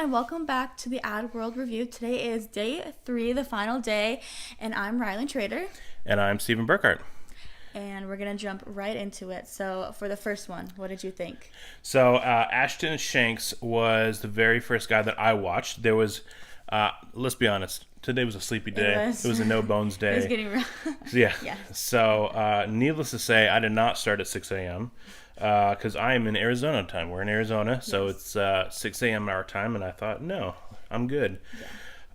and welcome back to the Adworld Review. Today is day 3, the final day, and I'm Rylan Trader. And I'm Stephen Burkhart. And we're going to jump right into it. So for the first one, what did you think? So Ashton Shanks was the very first guy that I watched. There was, let's be honest, today was a sleepy day. It was a no-bones day. It was getting rough. Yeah. So needless to say, I did not start at 6 a.m. Because I am in Arizona time. We're in Arizona, so it's 6 a.m. our time, and I thought, no, I'm good.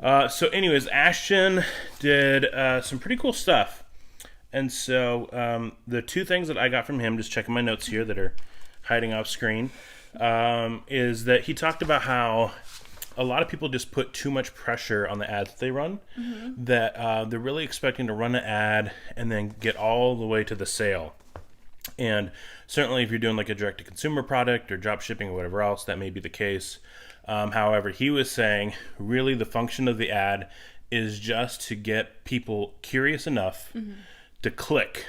Yeah. So anyways, Ashton did some pretty cool stuff. And so the two things that I got from him, just checking my notes here that are hiding off screen, is that he talked about how a lot of people just put too much pressure on the ads that they run, that they're really expecting to run an ad and then get all the way to the sale. And certainly if you're doing like a direct-to-consumer product or drop shipping or whatever else, that may be the case. However, he was saying really the function of the ad is just to get people curious enough to click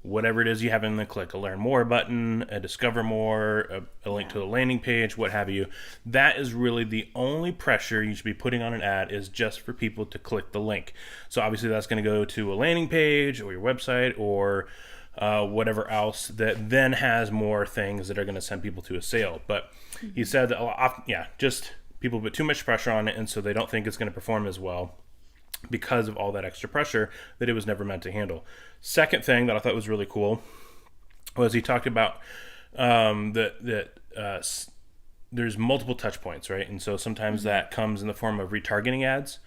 whatever it is you have in the click, a learn more button, a discover more, a link to a landing page, what have you. That is really the only pressure you should be putting on an ad, is just for people to click the link. So obviously that's going to go to a landing page or your website or whatever else that then has more things that are going to send people to a sale. But he said that just people put too much pressure on it, and so they don't think it's going to perform as well because of all that extra pressure that it was never meant to handle. Second thing that I thought was really cool was he talked about that there's multiple touch points, right? And so sometimes that comes in the form of retargeting ads.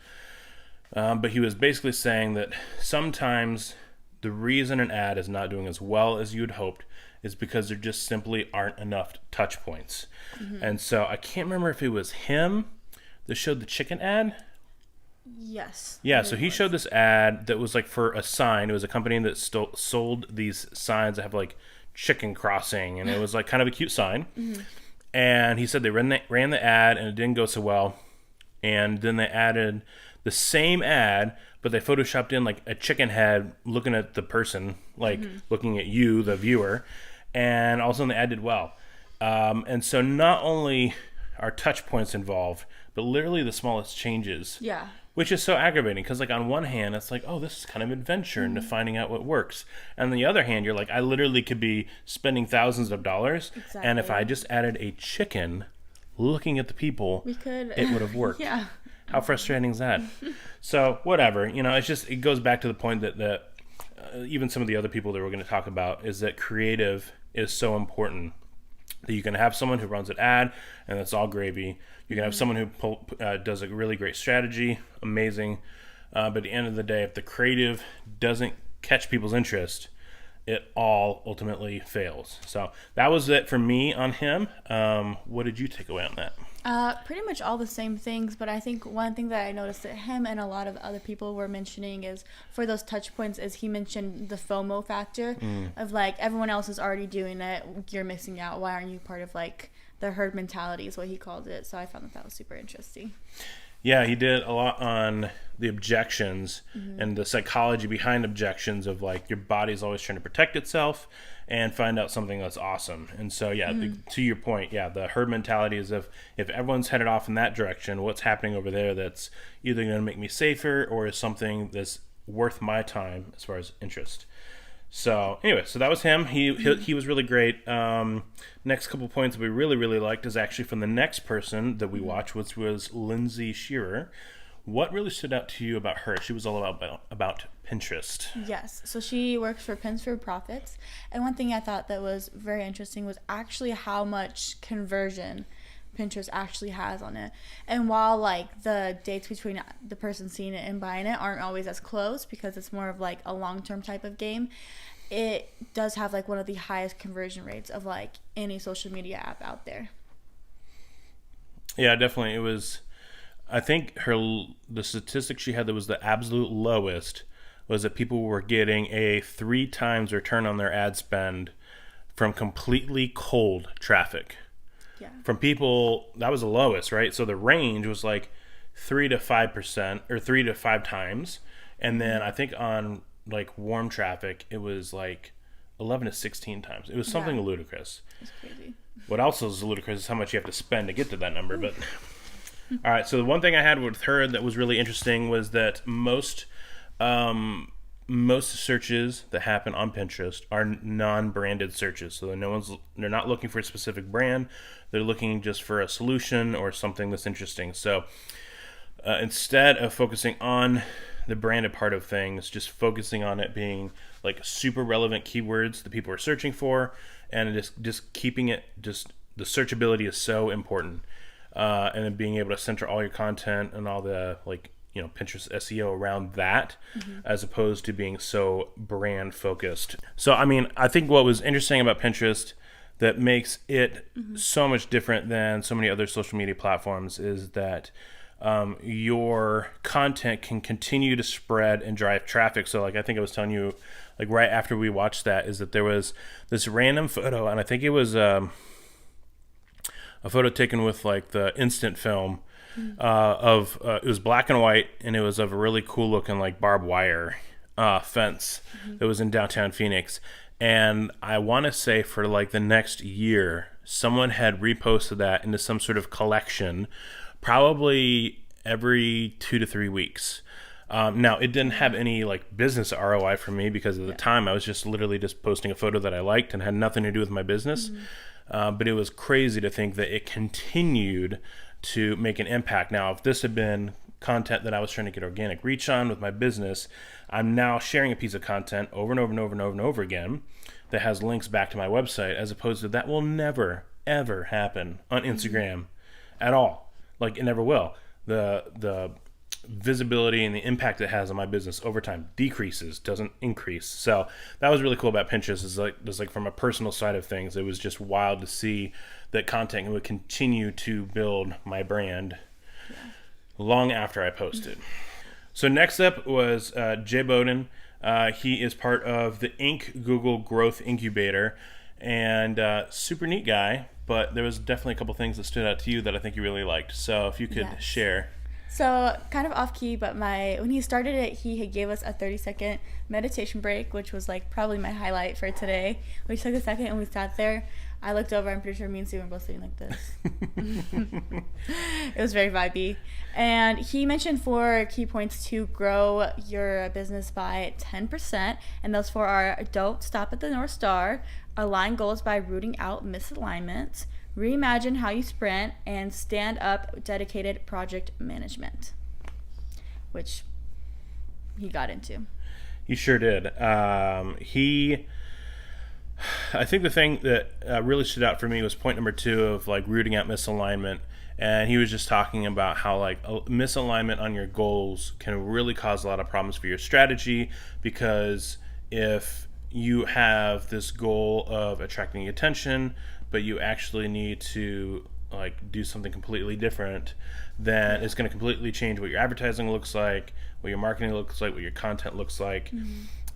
But he was basically saying that sometimes the reason an ad is not doing as well as you'd hoped is because there just simply aren't enough touch points. And so I can't remember if it was him that showed the chicken ad. Yes. Yeah, so he showed this ad that was like for a sign. It was a company that sold these signs that have like chicken crossing, and it was like kind of a cute sign. And he said they ran the ad and it didn't go so well. And then they added the same ad, but they photoshopped in like a chicken head looking at the person, like looking at you, the viewer, and all of a sudden the ad did well. And so not only are touch points involved, but literally the smallest changes. Yeah. Which is so aggravating because, like, on one hand, it's like, oh, this is kind of adventure into finding out what works. And on the other hand, you're like, I literally could be spending thousands of dollars. Exactly. And if I just added a chicken looking at the people, it would have worked. Yeah. How frustrating is that? So, whatever. You know, it goes back to the point that even some of the other people that we're going to talk about is that creative is so important. That you can have someone who runs an ad, and that's all gravy. You can have someone who does a really great strategy, amazing. But at the end of the day, if the creative doesn't catch people's interest, it all ultimately fails. So that was it for me on him. What did you take away on that? Pretty much all the same things, but I think one thing that I noticed that him and a lot of other people were mentioning is for those touch points is he mentioned the FOMO factor of like everyone else is already doing it, you're missing out, why aren't you part of like the herd mentality is what he called it. So I found that was super interesting. Yeah, he did a lot on the objections and the psychology behind objections of like your body's always trying to protect itself and find out something that's awesome. And so, to your point, the herd mentality is if everyone's headed off in that direction, what's happening over there that's either going to make me safer or is something that's worth my time as far as interest. So anyway, so that was him. He was really great. Next couple points that we really, really liked is actually from the next person that we watched, which was Lindsay Shearer. What really stood out to you about her? She was all about Pinterest. Yes. So she works for Pins for Profits. And one thing I thought that was very interesting was actually how much conversion Pinterest actually has on it. And while like the dates between the person seeing it and buying it aren't always as close because it's more of like a long-term type of game, it does have like one of the highest conversion rates of like any social media app out there. Yeah, definitely. It was, I think the statistic she had that was the absolute lowest was that people were getting a 3 times return on their ad spend from completely cold traffic. Yeah. From people, that was the lowest, right? So the range was like 3 to 5% or 3 to 5 times. And then I think on like warm traffic, it was like 11 to 16 times. It was something ludicrous. It's crazy. What else is ludicrous is how much you have to spend to get to that number. But All right, so the one thing I had with her that was really interesting was that most searches that happen on Pinterest are non-branded searches. So they're not looking for a specific brand. They're looking just for a solution or something that's interesting. So instead of focusing on the branded part of things, just focusing on it being like super relevant keywords that people are searching for, and just keeping it, just the searchability is so important. And then being able to center all your content and all the Pinterest SEO around that, as opposed to being so brand focused. So, I mean, I think what was interesting about Pinterest that makes it so much different than so many other social media platforms is that your content can continue to spread and drive traffic. So, like, I think I was telling you, like, right after we watched that, is that there was this random photo, and I think it was a photo taken with, like, the instant film, it was black and white, and it was of a really cool looking like barbed wire fence that was in downtown Phoenix. And I want to say for like the next year, someone had reposted that into some sort of collection, probably every 2 to 3 weeks. Now it didn't have any like business ROI for me, because at the time I was just literally just posting a photo that I liked and had nothing to do with my business. But it was crazy to think that it continued to make an impact. Now, if this had been content that I was trying to get organic reach on with my business, I'm now sharing a piece of content over and over and over and over and over again that has links back to my website, as opposed to that will never, ever happen on Instagram at all. Like, it never will. The visibility and the impact it has on my business over time decreases, doesn't increase. So that was really cool about Pinterest, is like from a personal side of things, it was just wild to see that content would continue to build my brand long after I posted. So next up was Jay Bowden. He is part of the Inc. Google Growth Incubator, and super neat guy, but there was definitely a couple things that stood out to you that I think you really liked. So if you could share. So kind of off key, but when he started it, he gave us a 30-second meditation break, which was like probably my highlight for today. We took a second and we sat there. I looked over, I'm pretty sure me and Sue were both sitting like this. It was very vibey. And he mentioned 4 key points to grow your business by 10%. And those 4 are: don't stop at the North Star, align goals by rooting out misalignment, reimagine how you sprint, and stand up dedicated project management, which he got into. He sure did. I think the thing that really stood out for me was point number 2 of like rooting out misalignment. And he was just talking about how like a misalignment on your goals can really cause a lot of problems for your strategy, because if you have this goal of attracting attention, but you actually need to like do something completely different, then it's going to completely change what your advertising looks like, what your marketing looks like, what your content looks like.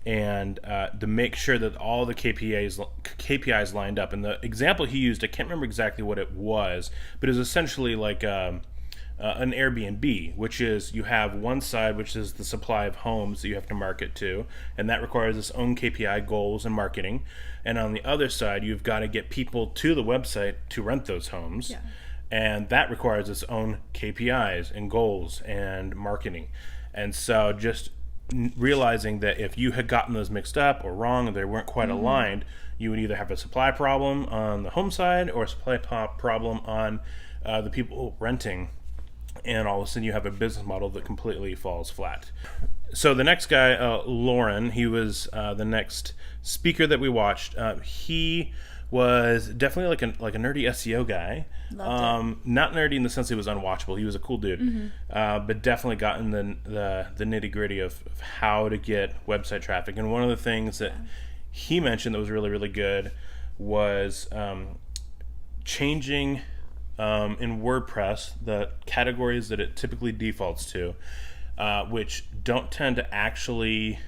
And to make sure that all the KPIs lined up. And the example he used, I can't remember exactly what it was, but it was essentially like an Airbnb, which is you have one side, which is the supply of homes that you have to market to, and that requires its own KPI goals and marketing. And on the other side, you've got to get people to the website to rent those homes. And that requires its own KPIs and goals and marketing. And so just realizing that if you had gotten those mixed up or wrong, and they weren't quite aligned, you would either have a supply problem on the home side or a supply problem on the people renting, and all of a sudden you have a business model that completely falls flat. So the next guy, Loren, he was the next speaker that we watched. He was definitely like a nerdy SEO guy. Not nerdy in the sense he was unwatchable. He was a cool dude, but definitely got in the nitty gritty of how to get website traffic. And one of the things that he mentioned that was really, really good was changing in WordPress the categories that it typically defaults to, which don't tend to actually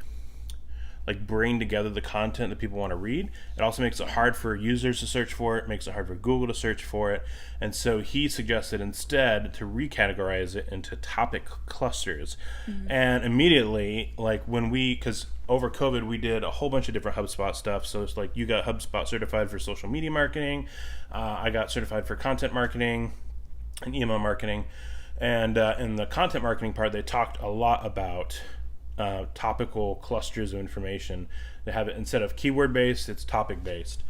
like bring together the content that people want to read. It also makes it hard for users to search for it, makes it hard for Google to search for it. And so he suggested instead to recategorize it into topic clusters. And immediately, like because over COVID we did a whole bunch of different HubSpot stuff. So it's like you got HubSpot certified for social media marketing, I got certified for content marketing and email marketing. And in the content marketing part, they talked a lot about topical clusters of information. They have it, instead of keyword based, it's topic based.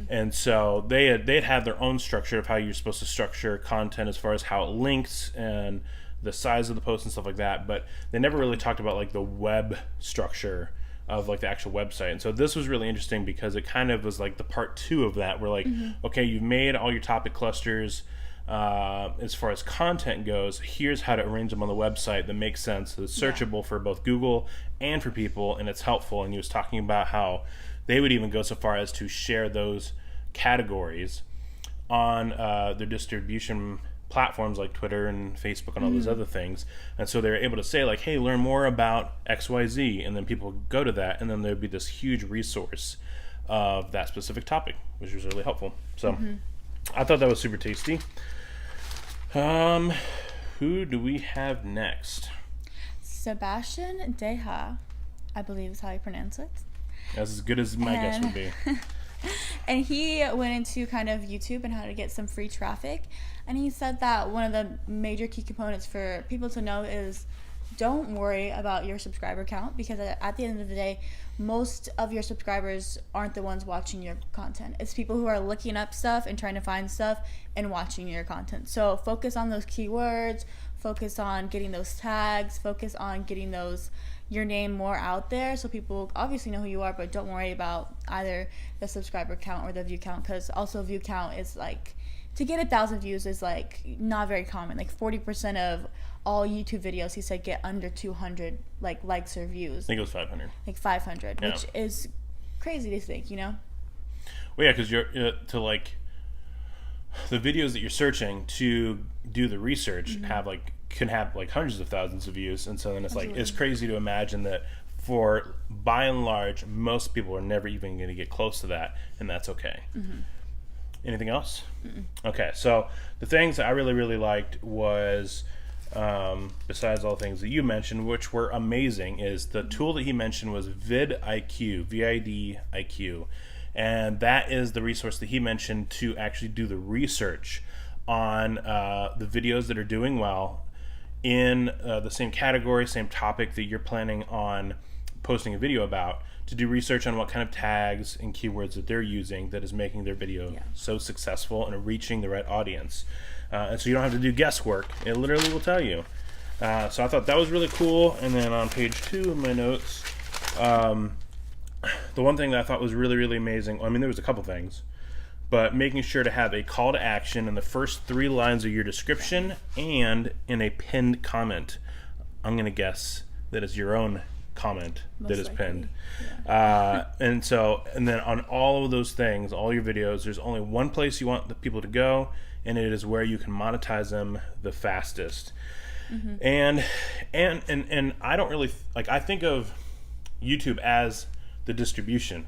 And so they'd had their own structure of how you're supposed to structure content as far as how it links and the size of the post and stuff like that, but they never really talked about like the web structure of like the actual website. And so this was really interesting because it kind of was like the part 2 of that, where like, okay, you've made all your topic clusters. As far as content goes, here's how to arrange them on the website that makes sense, that's searchable for both Google and for people, and it's helpful. And he was talking about how they would even go so far as to share those categories on their distribution platforms like Twitter and Facebook and all those other things. And so they're able to say like, hey, learn more about XYZ, and then people go to that, and then there'd be this huge resource of that specific topic, which was really helpful. So I thought that was super tasty. Who do we have next? Sebastian Beja, I believe is how you pronounce it. That's as good as my guess would be. And he went into kind of YouTube and how to get some free traffic. And he said that one of the major key components for people to know is don't worry about your subscriber count, because at the end of the day, most of your subscribers aren't the ones watching your content. It's people who are looking up stuff and trying to find stuff and watching your content. So focus on those keywords, focus on getting those tags, focus on getting your name more out there so people obviously know who you are, but don't worry about either the subscriber count or the view count, because also view count is like, to get 1,000 views is like not very common. Like 40% of all YouTube videos, he said, get under 200 like likes or views. I think it was 500. Like 500, which is crazy to think, you know? Well, yeah, because you're to like the videos that you're searching to do the research can have like hundreds of thousands of views, and so then it's like, it's crazy to imagine that for by and large most people are never even going to get close to that, and that's okay. Anything else? Okay, so the things that I really liked was, besides all the things that you mentioned, which were amazing, is the tool that he mentioned was vidIQ, VIDIQ, and that is the resource that he mentioned to actually do the research on the videos that are doing well in the same category, same topic that you're planning on posting a video about, to do research on what kind of tags and keywords that they're using that is making their video so successful and reaching the right audience. And so you don't have to do guesswork. It literally will tell you. So I thought that was really cool. And then on page 2 of my notes, the one thing that I thought was really amazing, I mean, there was a couple things, but making sure to have a call to action in the first 3 lines of your description and in a pinned comment. I'm going to guess that it's your own comment that is pinned. And then on all of those things, all your videos, there's only one place you want the people to go, and it is where you can monetize them the fastest. And I don't really like, I think of YouTube as the distribution.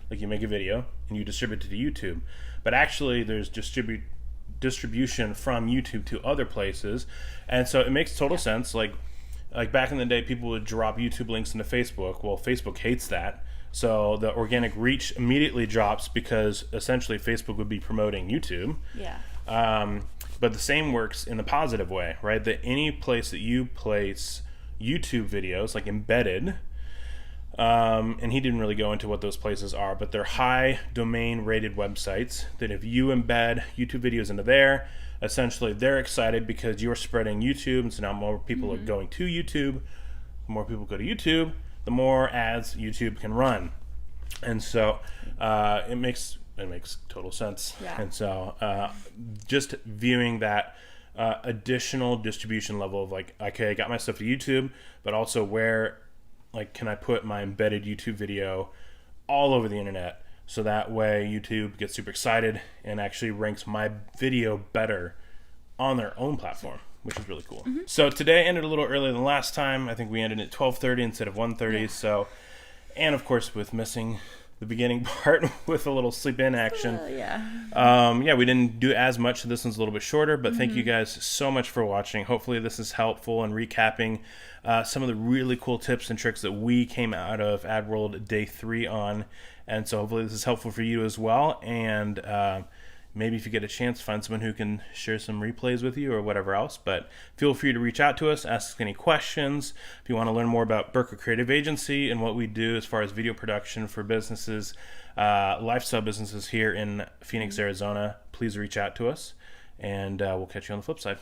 Like you make a video and you distribute it to YouTube, but actually there's distribution from YouTube to other places, and so it makes total sense. Like back in the day, people would drop YouTube links into Facebook. Well, Facebook hates that, so the organic reach immediately drops because essentially Facebook would be promoting YouTube. But the same works in the positive way, right? That any place that you place YouTube videos, like embedded, and he didn't really go into what those places are, but they're high domain rated websites that if you embed YouTube videos into there, essentially they're excited because you're spreading YouTube, and so now more people are going to YouTube. The more people go to YouTube, the more ads YouTube can run, and so it makes total sense. And so just viewing that additional distribution level of like, okay, I got my stuff to YouTube, but also where like can I put my embedded YouTube video all over the internet, so that way YouTube gets super excited and actually ranks my video better on their own platform, which is really cool. So today ended a little earlier than last time. I think we ended at 12:30 instead of 1:30. So, and of course with missing the beginning part with a little sleep in action. We didn't do as much, so this one's a little bit shorter, but thank you guys so much for watching. Hopefully this is helpful in recapping some of the really cool tips and tricks that we came out of Adworld Day 3 on, and so hopefully this is helpful for you as well. And maybe if you get a chance, find someone who can share some replays with you or whatever else. But feel free to reach out to us, ask us any questions. If you want to learn more about Berker Creative Agency and what we do as far as video production for businesses, lifestyle businesses here in Phoenix, Arizona, please reach out to us, and we'll catch you on the flip side.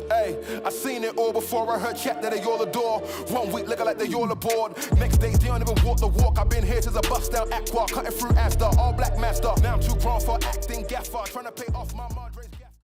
Hey, I seen it all before I heard chat that they all adore. 1 week looking like they all aboard. Next day they don't even walk the walk. I've been here since a bust down aqua, cutting through Astor, all black master. Now I'm too grown for acting gaffer, trying to pay off my mom.